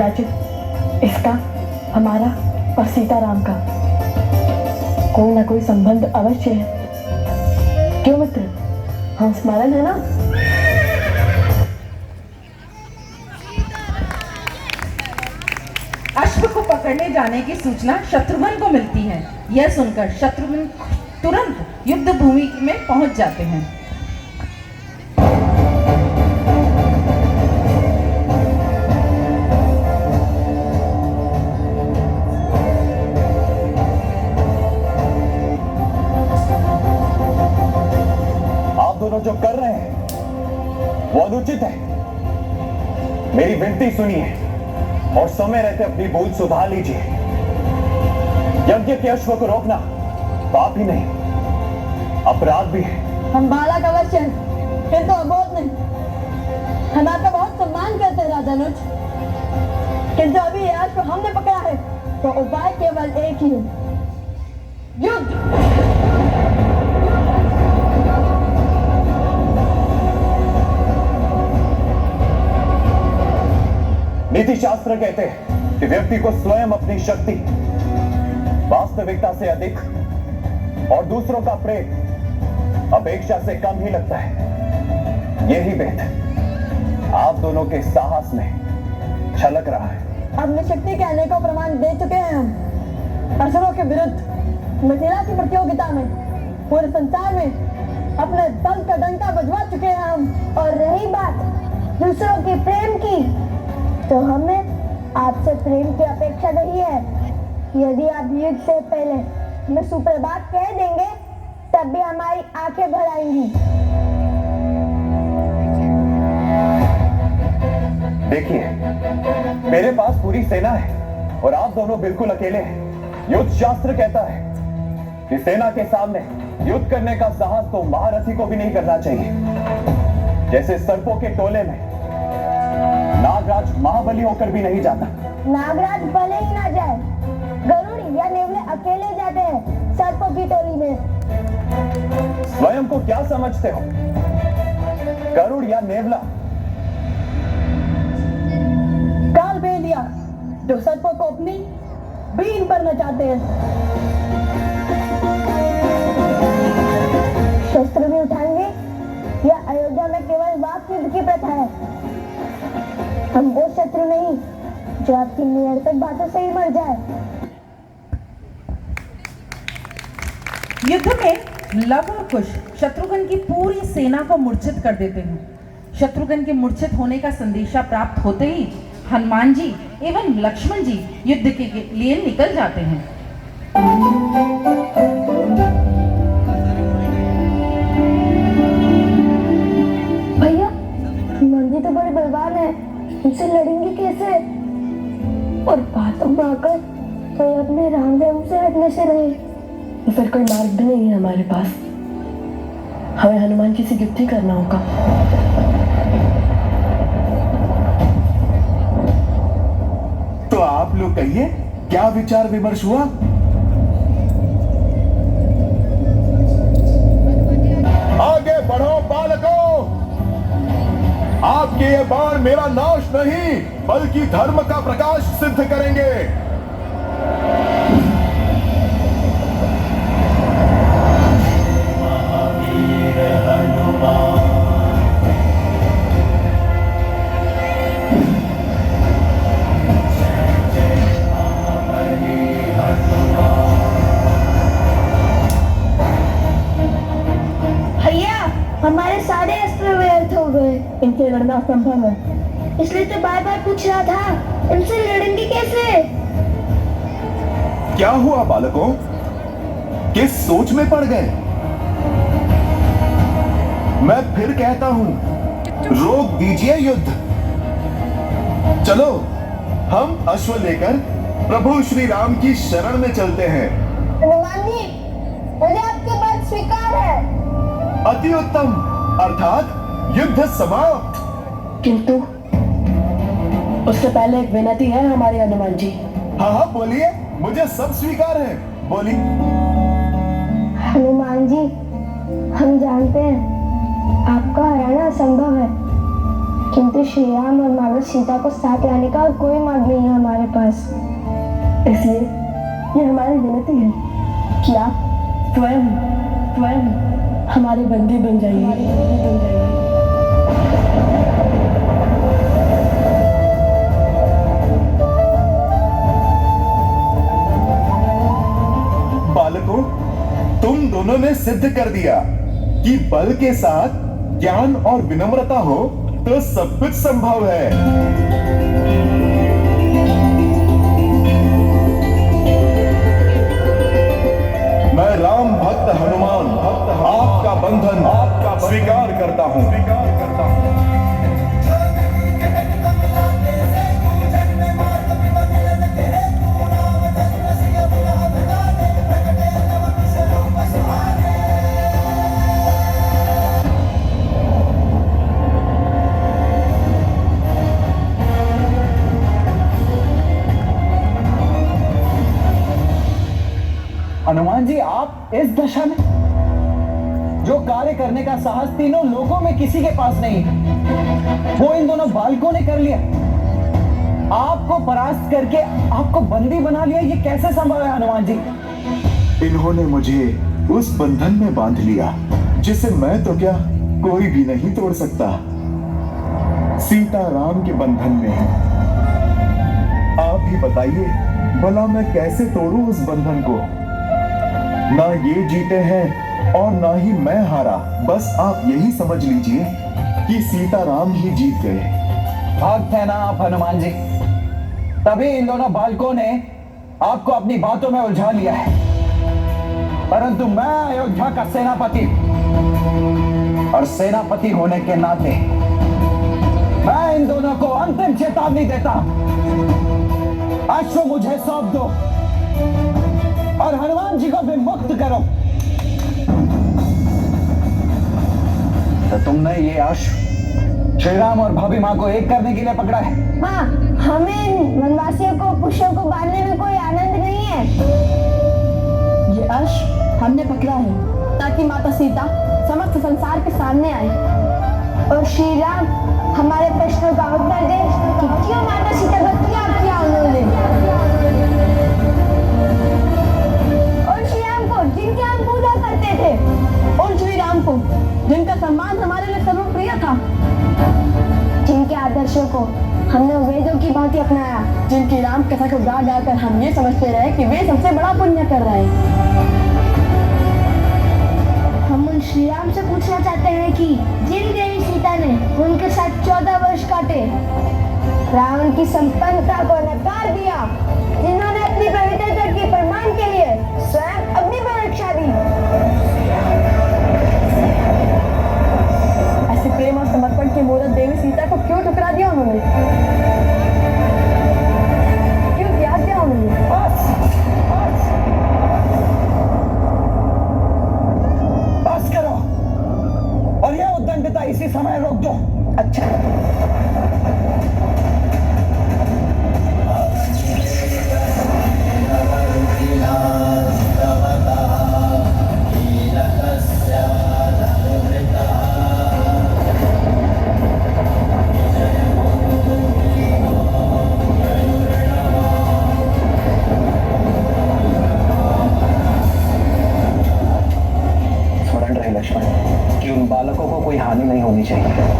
कदाचित इसका, हमारा और सीताराम का कोई ना कोई संबंध अवश्य है। क्यों मित्र, हम स्मरण है ना? अश्व को पकड़ने जाने की सूचना शत्रुघ्न को मिलती है। यह सुनकर शत्रुघ्न तुरंत युद्ध भूमि में पहुंच जाते हैं। आप दोनों जो कर रहे हैं वो अनुचित है। मेरी विनती सुनिए और समय रहते अपनी भूल सुधार लीजिए। यज्ञ के अश्व को रोकना पाप ही नहीं, अपराध भी है। हम बालक अवश्य हैं, किंतु अबोध नहीं। हम आपका बहुत सम्मान करते हैं राजानुज, किंतु अभी ये अश्व हमने पकड़ा है तो उपाय केवल एक ही है, युद्ध। नीति शास्त्र कहते हैं कि व्यक्ति को स्वयं अपनी शक्ति, वास्तविकता से अधिक और दूसरों का प्रेम अपेक्षा से कम ही लगता है। यही भेद आप दोनों के साहस में झलक रहा है। अपनी शक्ति के अनेकों प्रमाण दे चुके हैं हम असुरों के विरुद्ध। मिथिला की प्रतियोगिता में पूरे संसार में अपने बल का डंका बजवा चुके हैं हम। और रही बात दूसरों के प्रेम की, तो हमें आपसे प्रेम की अपेक्षा नहीं है। यदि आप युद्ध से पहले हमें सुप्रभात कह देंगे तब भी हमारी आंखें भर आएंगी। देखिए, मेरे पास पूरी सेना है और आप दोनों बिल्कुल अकेले हैं। युद्ध शास्त्र कहता है कि सेना के सामने युद्ध करने का साहस तो महारथी को भी नहीं करना चाहिए। जैसे सर्पों के टोले में नागराज महाबली होकर भी नहीं जाता। नागराज भले ही ना जाए, गरुड़ या नेवले अकेले जाते हैं सर्पों की टोली में। स्वयं को क्या समझते हो, गरुड़ या नेवला? काल बेलिया जो सर्पों को अपनी बीन पर नचाते हैं। शस्त्र भी उठाएंगे या अयोध्या में केवल वाक युद्ध की प्रथा है। हम वो शत्रु नहीं जो आपकी निरर्थक बातों से ही मर जाए। युद्ध में लव और कुश शत्रुघ्न की पूरी सेना को मूर्छित कर देते हैं। शत्रुघ्न के मूर्छित होने का संदेशा प्राप्त होते ही हनुमान जी एवं लक्ष्मण जी युद्ध के लिए निकल जाते हैं। भैया, नंदी तो बड़े बलवान है, उनसे लड़ेंगे कैसे? और बातों में आकर तो अपने रामदेव से हटने से रहे। फिर कोई मार्ग भी नहीं है हमारे पास। हमें हनुमान जी से युद्ध ही करना होगा। तो आप लोग कहिए, क्या विचार विमर्श हुआ? आगे बढ़ो बालकों, आपके ये बाण मेरा नाश नहीं बल्कि धर्म का प्रकाश सिद्ध करेंगे। हमारे सारे अस्त्र व्यर्थ हो गए। इनसे लड़ना असंभव है, इसलिए तो बार बार पूछ रहा था, इनसे लड़ेंगे कैसे? क्या हुआ बालकों, किस सोच में पड़ गए? मैं फिर कहता हूं, रोक दीजिए युद्ध। चलो हम अश्व लेकर प्रभु श्री राम की शरण में चलते हैं। हनुमान जी, मुझे आपकी बात स्वीकार है। अति उत्तम, अर्थात युद्ध समाप्त। किंतु उससे पहले एक विनती है हमारे हनुमान जी। हाँ हाँ बोलिए, मुझे सब स्वीकार है, बोलिए। हनुमान जी, हम जानते हैं आपका हराना असंभव है, किंतु श्री राम और माता सीता को साथ लाने का कोई मार्ग नहीं है हमारे पास। इसलिए ये हमारी विनती है कि आप स्वयं हमारे बंदी बन जाइए। बालकों, तुम दोनों ने सिद्ध कर दिया कि बल के साथ ज्ञान और विनम्रता हो तो सब कुछ संभव है। मैं राम भक्त हनुमान आपका बंधन स्वीकार करता हूं। हनुमान जी, आप इस दशा में जो कार्य करने का साहस तीनों लोगों में किसी के पास नहीं है, वो इन दोनों बालकों ने कर लिया। आपको परास्त करके आपको बंदी बना लिया, ये कैसे संभव है हनुमान जी? इन्होंने मुझे उस बंधन में बांध लिया जिसे मैं तो क्या कोई भी नहीं तोड़ सकता। सीता राम के बंधन में है। आप ही बताइए, भला मैं कैसे तोड़ूं उस बंधन को? ना ये जीते हैं और ना ही मैं हारा। बस आप यही समझ लीजिए कि सीता राम ही जीत गए। भक्त है ना आप हनुमान जी, तभी इन दोनों बालकों ने आपको अपनी बातों में उलझा लिया है। परंतु मैं अयोध्या का सेनापति और सेनापति होने के नाते मैं इन दोनों को अंतिम चेतावनी देता हूं। अश्व मुझे सौंप दो और हनुमान जी को भी मुक्त करो। तो तुमने ये अश्व श्री राम और भाभी माँ को एक करने के लिए पकड़ा है? माँ, हमें वनवासियों को पुष्पों को बांधने में कोई आनंद नहीं है। ये अश्व हमने पकड़ा है ताकि माता सीता समस्त संसार के सामने आए और श्री राम हमारे प्रश्नों का उत्तर दे कि क्यों माता सीता का त्याग किया उन्होंने। और श्री राम को जिनकी हम पूजा करते थे, और श्री राम को जिनका सम्मान हमारे लिए सर्वप्रिय था, जिनके आदर्शों को हमने वेदों की भांति अपनाया, जिनकी राम कथा को गा गा कर हम ये समझते रहे कि वे सबसे बड़ा पुण्य कर रहे हैं। हम उन श्री राम से पूछना चाहते हैं कि जिन देवी सीता ने उनके साथ 14 वर्ष काटे, रावण की संपन्नता को नकार दिया, जिन्होंने अपनी पवित्रता के प्रमाण के लिए स्वयं अग्नि पर रक्षा दी, ऐसे प्रेम और समर्पण की मूर्त देवी सीता को क्यों ठुकरा दिया उन्होंने? क्यों त्याग दिया उन्होंने? बस करो और यह उद्दंडता इसी समय रोक दो। अच्छा, स्मरण रहे लक्ष्मण कि उन बालकों को कोई हानि नहीं होनी चाहिए।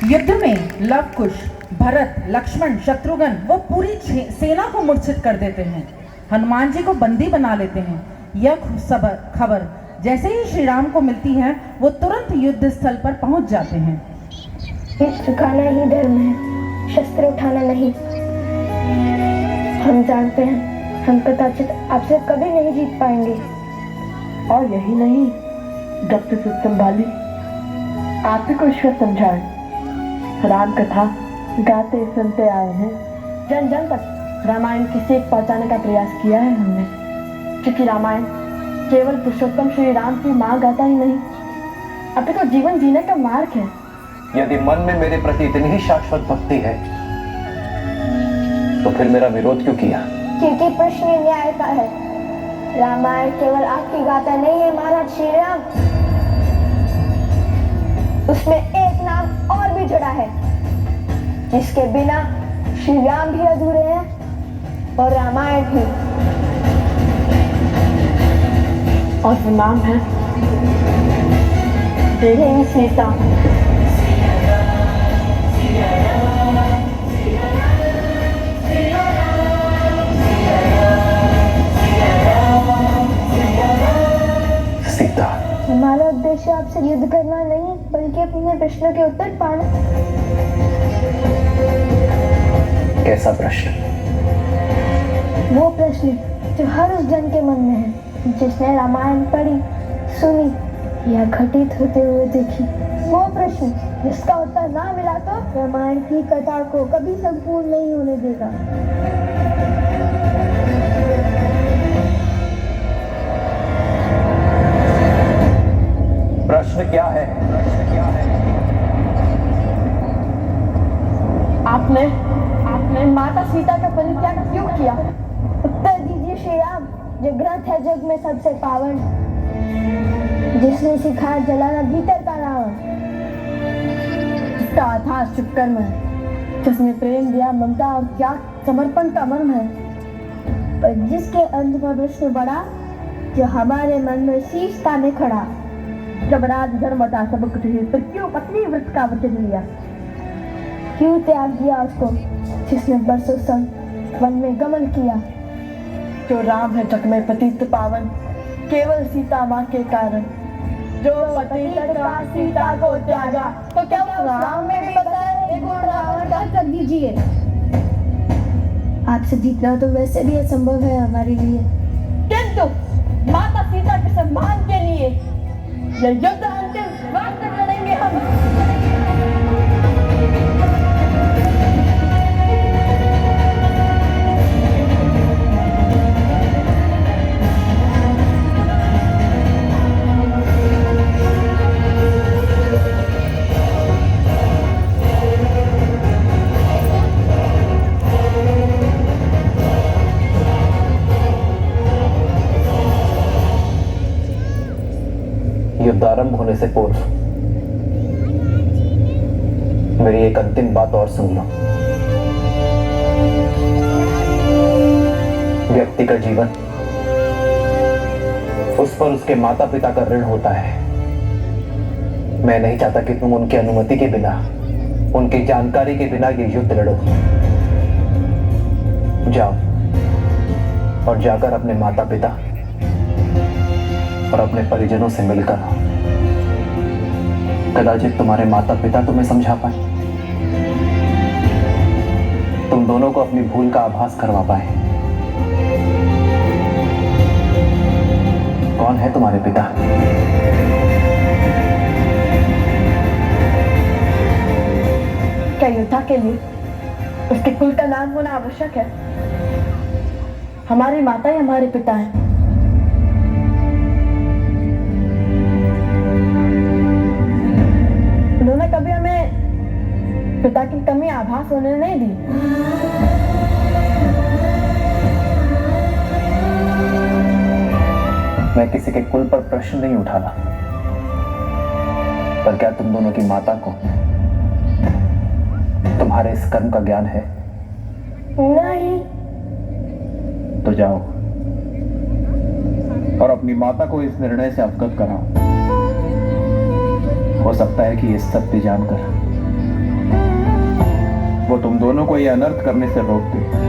युद्ध में लव कुश, भरत, लक्ष्मण, शत्रुघ्न वो पूरी सेना को मूर्छित कर देते हैं। हनुमान जी को बंदी बना लेते हैं। यह खबर जैसे ही श्री राम को मिलती है, वो तुरंत युद्ध स्थल पर पहुंच जाते हैं। झुकाना ही धर्म है, शस्त्र उठाना नहीं। हम जानते हैं हम कदाचित आपसे कभी नहीं जीत पाएंगे। और यही नहीं, जब तक संभाली आर्थिक को ईश्वर समझाए, राम कथा गाते सुनते आए हैं, जन जन तक रामायण की सीख पहुंचाने का प्रयास किया है हमने। क्योंकि रामायण केवल पुरुषोत्तम श्री राम की माँ गाथा ही नहीं, अपितु जीवन जीने का मार्ग है। यदि मन में मेरे प्रति इतनी ही शाश्वत भक्ति है तो फिर मेरा विरोध क्यों किया? क्योंकि प्रश्न न्याय का है। रामायण केवल आपकी गाथा नहीं है महाराज श्री राम, उसमें एक नाम और भी जुड़ा है जिसके बिना श्री राम भी अधूरे हैं और रामायण भी। और वो नाम है देवी सीता। सीता, हमारा उद्देश्य आपसे युद्ध करना नहीं बल्कि अपने प्रश्नों के उत्तर पाना। कैसा प्रश्न? वो प्रश्न जो हर उस जन के मन में है जिसने रामायण पढ़ी, सुनी या घटित होते हुए देखी। वो प्रश्न जिसका उत्तर ना मिला तो रामायण की कथा को कभी संपूर्ण नहीं होने देगा। प्रश्न क्या है? आपने माता सीता का परित्याग क्यों किया? उत्तर दीजिए श्री राम, जो ग्रंथ है जग में सबसे पावन, जिसने सिखाया जलाना भीतर का रावण। इसका अथाह शुभ कर्म है, जिसने प्रेम दिया, ममता और त्याग समर्पण का मर्म है। पर जिसके अंत में प्रश्न बढ़ा, जो हमारे मन में शीश ताने खड़ा। जब राज धर्म था सब कुछ ही, फिर क्यों पत्नी व्रत का वचन लिया? क्यों त्याग दिया उसको जिसने बरसों संग वन में गमन किया? जो राम है जग में पतित पावन, केवल सीता माँ के कारण। जो पतित का सीता को त्यागा, तो क्या उस राम में भी बताया एक गुण रावण का? कर दीजिए, आपसे जीतना तो वैसे भी असंभव है हमारे लिए, किंतु माता सीता के सम्मान के लिए यह युद्ध अंतिम वक्त लड़ेंगे हम। युद्ध आरंभ होने से पूर्व मेरी एक अंतिम बात और सुन लो। व्यक्ति का जीवन उस पर उसके माता पिता का ऋण होता है। मैं नहीं चाहता कि तुम उनकी अनुमति के बिना, उनकी जानकारी के बिना ये युद्ध लड़ो। जाओ और जाकर अपने माता पिता और अपने परिजनों से मिलकर आओ। कदाचित तुम्हारे माता पिता तुम्हें समझा पाए, तुम दोनों को अपनी भूल का आभास करवा पाए। कौन है तुम्हारे पिता? क्या योद्धा के लिए उसके कुल का नाम होना आवश्यक है? हमारी माता ही हमारे पिता हैं। उन्होंने कभी हमें पिता की कमी आभास होने नहीं दी। मैं किसी के कुल पर प्रश्न नहीं उठाना, पर क्या तुम दोनों की माता को तुम्हारे इस कर्म का ज्ञान है? नहीं। तो जाओ और अपनी माता को इस निर्णय से अवगत कराओ। हो सकता है कि ये सत्य जानकर वो तुम दोनों को ये अनर्थ करने से रोक दे।